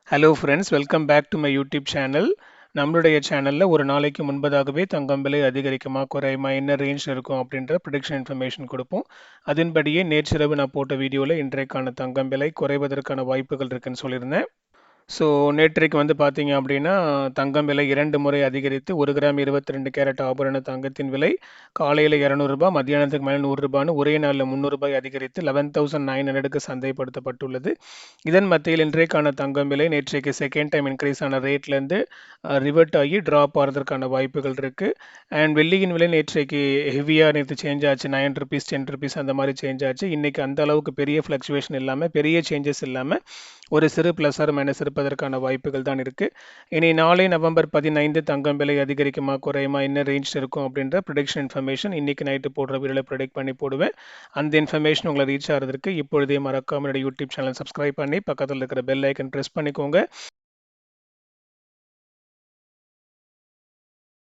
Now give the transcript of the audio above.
Hello friends, welcome back to my YouTube channel. நம்மளுடைய சேனலில் ஒரு நாளைக்கு முன்பதாகவே தங்கம் விலை அதிகரிக்குமா குறையுமா என்ன ரேஞ்ச் இருக்கும் அப்படின்ற ப்ரிடிக்ஷன் இன்ஃபர்மேஷன் கொடுப்போம். அதன்படியே நேற்றிரவு நான் போட்ட வீடியோவில் இன்றைக்கான தங்கம் விலை குறைவதற்கான வாய்ப்புகள் இருக்குன்னு சொல்லியிருந்தேன். ஸோ நேற்றைக்கு வந்து பார்த்தீங்க அப்படின்னா தங்கம் விலை 2 முறை அதிகரித்து 1 கிராம் 22 கேரட் ஆபரண தங்கத்தின் விலை காலையில் ₹200, மத்தியானத்துக்கு மேலே ₹100 ஒரே நாளில் ₹300 அதிகரித்து 11,900க்கு சந்தைப்படுத்தப்பட்டுள்ளது. இதன் மத்தியில் இன்றைக்கான தங்கம் விலை நேற்றைக்கு செகண்ட் டைம் இன்க்ரீஸ் ஆன ரேட்லேருந்து ரிவர்ட் ஆகி ட்ராப் ஆகிறதுக்கான வாய்ப்புகள் இருக்குது. அண்ட் வெள்ளியின் விலை நேற்றைக்கு ஹெவியாக நேற்று சேஞ்ச் ஆச்சு, ₹9 ₹10 அந்த மாதிரி சேஞ்ச் ஆச்சு. இன்றைக்கி அந்த அளவுக்கு பெரிய ஃப்ளக்சுவேஷன் இல்லாமல், பெரிய சேஞ்சஸ் இல்லாமல் ஒரு சிறு ப்ளஸ் ஆர் மைனஸ் இருப்பதற்கான வாய்ப்புகள் தான் இருக்குது. இனி நாளை நவம்பர் 15 தங்கம் விலை அதிகரிக்குமா குறையுமா என்ன ரேஞ்ச் இருக்கும் அப்படின்ற ப்ரொடிக்ஷன் இன்ஃபர்மேஷன் இன்றைக்கி நைட்டு போடுற வீடியோவில் ப்ரொடிக்ட் பண்ணி போடுவேன். அந்த இன்ஃபர்மேஷன் உங்களை ரீச் ஆகிறதுக்கு இப்பொழுதே மறக்காம என்னோட யூடியூப் சேனல் சப்ஸ்கிரைப் பண்ணி பக்கத்தில் இருக்கிற பெல் ஐக்கன் ப்ரெஸ் பண்ணிக்கோங்க.